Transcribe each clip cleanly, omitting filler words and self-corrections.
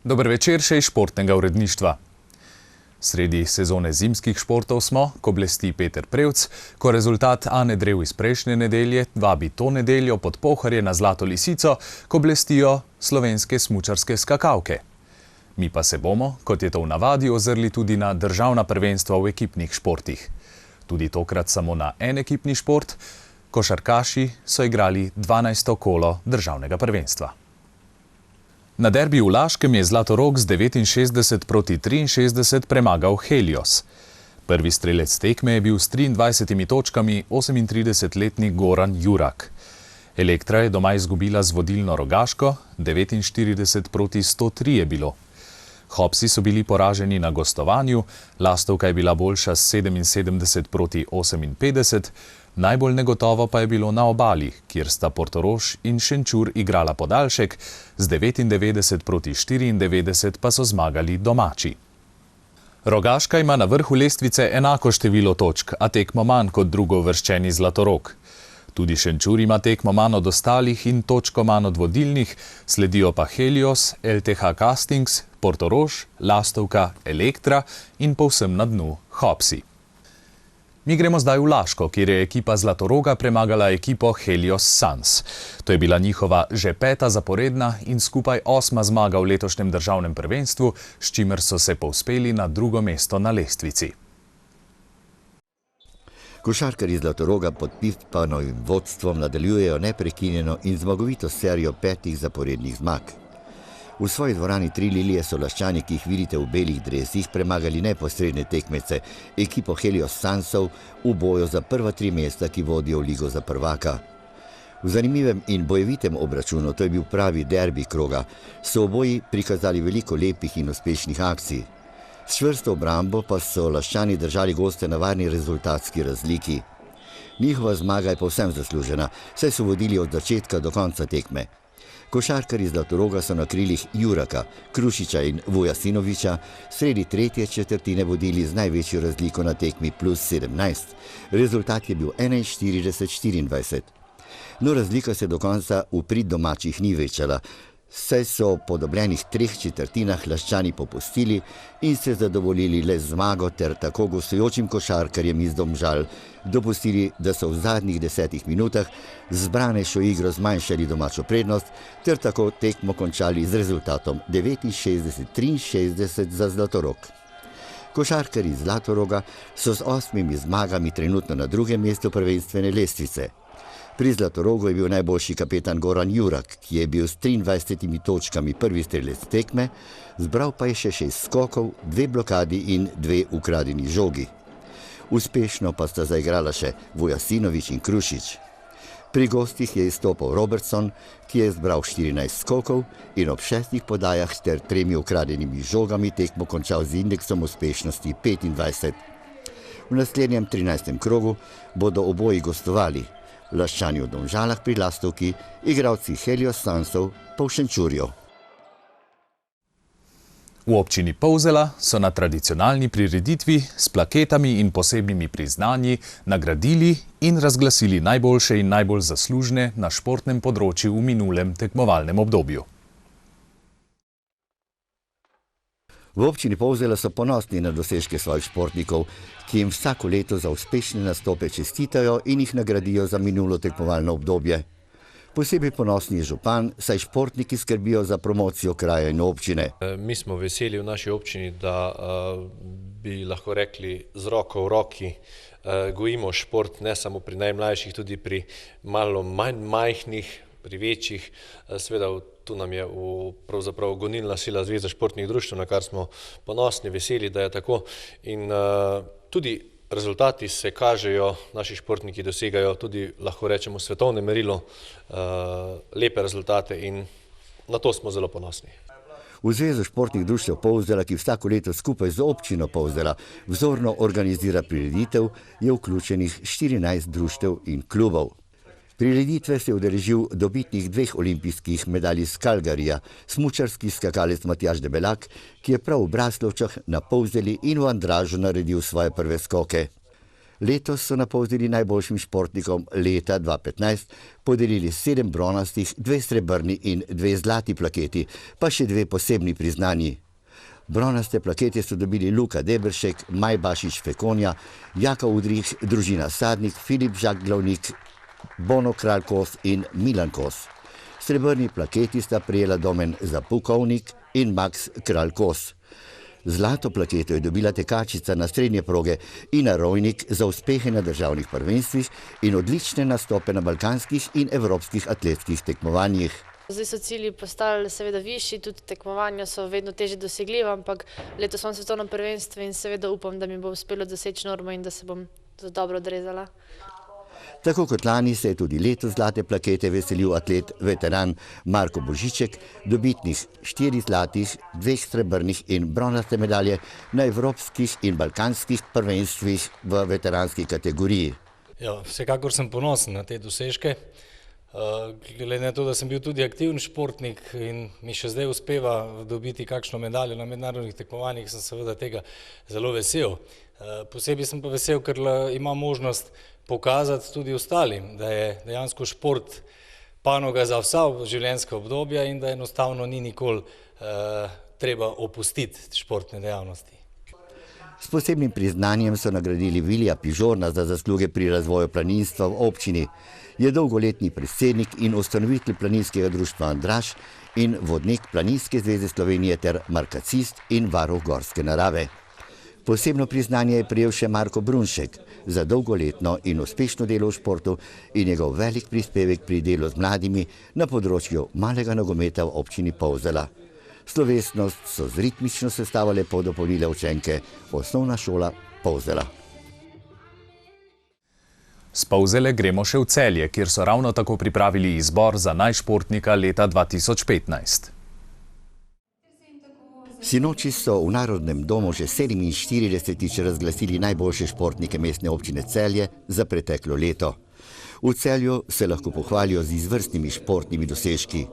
Dober večer še iz športnega uredništva. Sredi sezone zimskih športov smo, ko blesti Peter Prevc, ko rezultat Ane Drev iz prejšnje nedelje vabi to nedeljo pod Pohorje na Zlato lisico, ko blestijo slovenske smučarske skakalke. Mi pa se bomo, kot je to v navadi, ozrli tudi na državna prvenstva v ekipnih športih. Tudi tokrat samo na en ekipni šport, košarkaši so igrali 12. kolo državnega prvenstva. Na derbiju v Laškem je Zlatorog z 69-63 premagal Helios. Prvi strelec tekme je bil s 23 točkami 38-letni Goran Jurak. Elektra je doma izgubila z vodilno Rogaško, 49-103 je bilo. Hopsi so bili poraženi na gostovanju, Lastovka je bila boljša s 77-58, najbolj negotovo pa je bilo na obali, kjer sta Portorož in Šenčur igrala podaljšek, z 99-94 pa so zmagali domači. Rogaška ima na vrhu lestvice enako število točk, a tekmo manj kot drugouvrščeni Zlatorog. Tudi Šenčur ima tekmo manj od ostalih in točko manj od vodilnih, sledijo pa Helios, LTH Castings, Portorož, Lastovka, Elektra in povsem na dnu Hopsi. Mi gremo zdaj v Laško, kjer je ekipa Zlatoroga premagala ekipo Helios Suns. To je bila njihova že 5. zaporedna in skupaj 8. zmaga v letošnjem državnem prvenstvu, s čimer so se povzpeli na drugo mesto na lestvici. Košarkarji Zlatoroga pod Pipanovim vodstvom nadaljujejo neprekinjeno in zmagovito serijo 5 zaporednih zmag. V svoji dvorani Tri lilije so Laščani, ki jih vidite v belih dresih, premagali neposredne tekmece, ekipo Helios Sunsov, v boju za prva 3 mesta, ki vodijo v ligo za prvaka. V zanimivem in bojevitem obračunu, to je bil pravi derbi kroga, so oboji prikazali veliko lepih in uspešnih akcij. S čvrsto obrambo pa so Laščani držali goste na varni rezultatski razliki. Njihova zmaga je povsem zaslužena, saj so vodili od začetka do konca tekme. Košarkarji Zlatoroga so na krilih Juraka, Krušiča in Vujasinoviča sredi tretje četrtine vodili z največjo razliko na tekmi plus 17. Rezultat je bil 41-24. No, razlika se do konca v prid domačih ni večala, saj so po dobljenih 3 četrtinah Laščani popustili in se zadovoljili le zmago ter tako gostujočim košarkarjem iz Domžal dopustili, da so v zadnjih 10 minutah z branejšo igro zmanjšali domačo prednost ter tako tekmo končali z rezultatom 69-63 za Zlatorog. Košarkarji Zlatoroga so z 8 zmagami trenutno na drugem mestu prvenstvene lestvice. Pri Zlatorogu je bil najboljši kapetan Goran Jurak, ki je bil s 23 točkami prvi strelec tekme, zbral pa je še 6 skokov, 2 blokadi in 2 ukradeni žogi. Uspešno pa sta zaigrala še Vujasinovič in Krušič. Pri gostih je izstopal Robertson, ki je zbral 14 skokov in ob 6 podajah ter 3 ukradenimi žogami tekmo končal z indeksom uspešnosti 25. V naslednjem 13. krogu bodo oboji gostovali. Laščani v Domžalah pri Lastovki, igralci Helios Sunsov pa v Šenčurju. V občini Polzela so na tradicionalni prireditvi s plaketami in posebnimi priznanji nagradili in razglasili najboljše in najbolj zaslužne na športnem področju v minulem tekmovalnem obdobju. V občini Polzela so ponosni na dosežke svojih športnikov, ki jim vsako leto za uspešne nastope čestitajo in jih nagradijo za minulo tekmovalno obdobje. Posebej ponosni je župan, saj športniki skrbijo za promocijo kraja in občine. Mi smo veseli v naši občini, da bi lahko rekli z roko v roki gojimo šport ne samo pri najmlajših, tudi pri malo manj majhnih, pri večjih. Seveda tu nam je pravzaprav gonilna sila Zveza športnih društev, na kar smo ponosni, veseli, da je tako. In tudi rezultati se kažejo, naši športniki dosegajo tudi, lahko rečemo, svetovne merilo, lepe rezultate in na to smo zelo ponosni. V Zvezo športnih društev Polzela, ki vsako leto skupaj z občino Polzela vzorno organizira prireditev, je vključenih 14 društev in klubov. Prireditve se je udeležil dobitnik 2 olimpijskih medalj iz Calgaryja, smučarski skakalec Matjaž Debelak, ki je prav v Braslovčah na Polzeli in v Andražu naredil svoje prve skoke. Letos so na povzeli najboljšim športnikom leta 2015 podelili 7 bronastih, 2 srebrni in 2 zlati plaketi, pa še 2 posebni priznanji. Bronaste plakete so dobili Luka Deberšek, Maj Bašič Fekonja, Jaka Udrih, družina Sadnik, Filip Žak Glavnik, Bono Kralj Kos in Milan Kos. Srebrni plaketi sta prejela Domen Zapukovnik in Max Kralj Kos. Zlato plaketo je dobila tekačica na srednje proge Ina Rojnik za uspehe na državnih prvenstvih in odlične nastope na balkanskih in evropskih atletskih tekmovanjih. Zdaj so cilji postali seveda višji, tudi tekmovanja so vedno težje dosegljiva, ampak letos sem svetovno prvenstvo in seveda upam, da mi bo uspelo doseči normo in da se bom dobro odrezala. Tako kot lani se je tudi letos zlate plakete veselil atlet veteran Marko Božiček, dobitnih 4 zlatih, 2 srebrnih in bronaste medalje na evropskih in balkanskih prvenstvih v veteranski kategoriji. Ja, vsekakor sem ponosen na te dosežke. Glede na to, da sem bil tudi aktivni športnik in mi še zdaj uspeva dobiti kakšno medaljo na mednarodnih tekmovanjih, sem seveda tega zelo vesel. Posebej sem pa vesel, ker imam možnost pokazati tudi ostalim, da je dejansko šport panoga za vsa življenjska obdobja in da enostavno ni nikoli treba opustiti športne dejavnosti. S posebnim priznanjem so nagradili Vilija Pižorna za zasluge pri razvoju planinstva v občini. Je dolgoletni predsednik in ustanovitelj planinskega društva Andraž in vodnik Planinske zveze Slovenije ter markacist in varuh gorske narave. Posebno priznanje je prejel še Marko Brunšek za dolgoletno in uspešno delo v športu in njegov velik prispevek pri delu z mladimi na področju malega nogometa v občini Polzela. Slovesnost so z ritmično sestavo lepo dopolnile učenke Osnovna šola Polzela. S Polzele gremo še v Celje, kjer so ravno tako pripravili izbor za najšportnika leta 2015. Sinoči so v Narodnem domu že 47. razglasili najboljše športnike mestne občine Celje za preteklo leto. V Celju se lahko pohvalijo z izvrstnimi športnimi dosežki.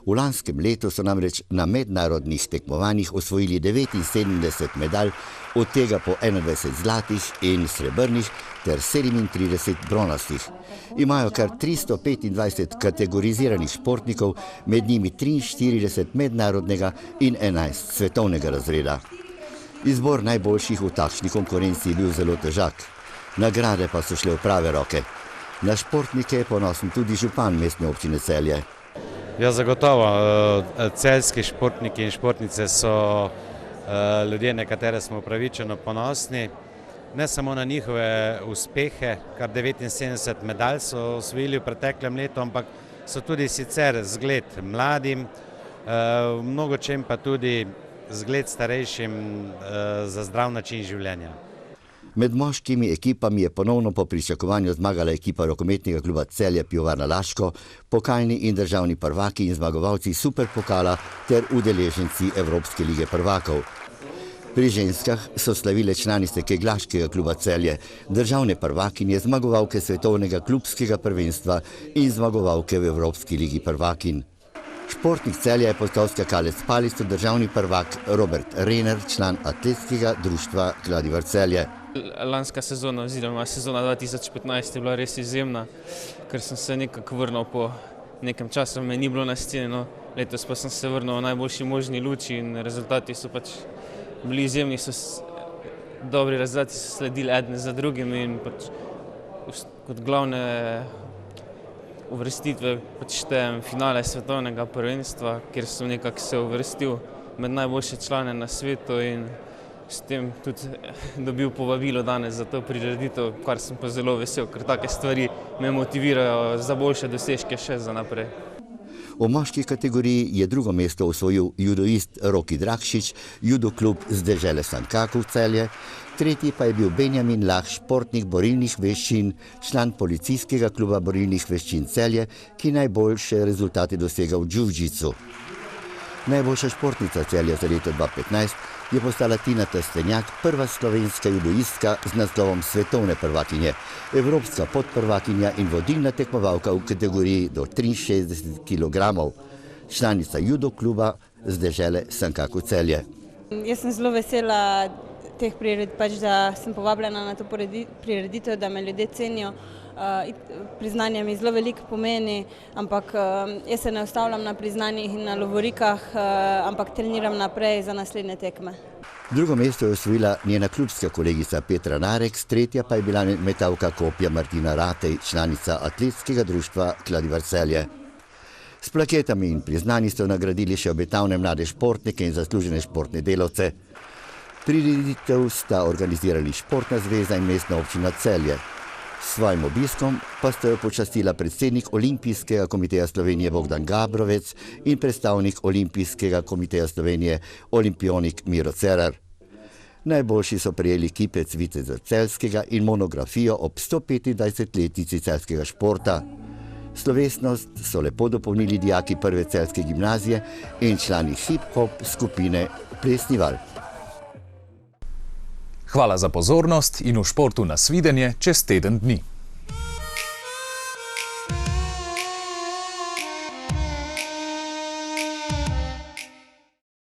V lanskem letu so namreč na mednarodnih tekmovanjih osvojili 79 medalj, od tega po 21 zlatih in srebrnih ter 37 bronastih. Imajo kar 325 kategoriziranih športnikov, med njimi 43 mednarodnega in 11 svetovnega razreda. Izbor najboljših v takšni konkurenci je bil zelo težak. Nagrade pa so šle v prave roke. Na športnike je ponosen tudi župan mestne občine Celje. Ja, zagotovo. Celjski športniki in športnice so ljudje, na katere smo upravičeno ponosni. Ne samo na njihove uspehe, kar 79 medalj so osvojili v preteklem letu, ampak so tudi sicer zgled mladim, v mnogočem pa tudi zgled starejšim za zdrav način življenja. Med moškimi ekipami je ponovno po pričakovanju zmagala ekipa rokometnega kluba Celje Pivovarna Laško, pokalni in državni prvaki in zmagovalci superpokala ter udeleženci Evropske lige prvakov. Pri ženskah so slavile članice kegljaškega kluba Celje, državne prvakinje, zmagovalke svetovnega klubskega prvenstva in zmagovalke v Evropski ligi prvakin. Športnik Celja je postal skakalec s palico, državni prvak Robert Rener, član atletskega društva Kladivar Celje. Lanska sezona oziroma sezona 2015 je bila res izjemna, ker sem se nekako vrnil po nekem času, me ni bilo na sceni, no, letos pa sem se vrnil v najboljši možni luči in rezultati so pač bili izjemni, dobri rezultati so sledili eden za drugim in pač kot glavne uvrstitve pač štejem finale svetovnega prvenstva, kjer sem nekako se uvrstil med najboljše člane na svetu in s tem tudi dobil povabilo danes za to prireditev, kar sem pa zelo vesel, ker take stvari me motivirajo za boljše dosežke še za naprej. V moški kategoriji je drugo mesto osvojil judoist Roki Drakšič, judo klub z dežele Sankaku v Celje, tretji pa je bil Benjamin Lah, športnik borilnih veščin, član policijskega kluba borilnih veščin Celje, ki najboljše rezultate dosega v džuvdžicu. Najboljša športnica Celja za leto 2015 je postala Tina Trstenjak, prva slovenska judoistka z naslovom svetovne prvakinje, evropska podprvakinja in vodilna tekmovalka v kategoriji do 63 kg, članica judo kluba z dežele Sankaku Celje. Jaz sem zelo vesela teh prireditev, da sem povabljena na to prireditev, da me ljudje cenijo. Priznanje mi zelo veliko pomeni, ampak jaz se ne ustavljam na priznanjih in na lovorikah, ampak treniram naprej za naslednje tekme. Drugo mesto je osvojila njena klubska kolegica Petra Narek, tretja pa je bila metalka kopja Martina Ratej, članica atletskega društva Kladivar Celje. S plaketami in priznanji so nagradili še obetavne mlade športnike in zaslužene športne delavce. Prireditev sta organizirali Športna zveza in Mestna občina Celje. S svojim obiskom pa sta jo počastila predsednik Olimpijskega komiteja Slovenije Bogdan Gabrovec in predstavnik Olimpijskega komiteja Slovenije olimpionik Miro Cerar. Najboljši so prejeli kipec viteza celjskega in monografijo ob 125-letnici celjskega športa. Slovesnost so lepo dopolnili dijaki prve celjske gimnazije in člani hip-hop skupine Plesni val. Hvala za pozornost in v športu nasvidenje čez teden dni.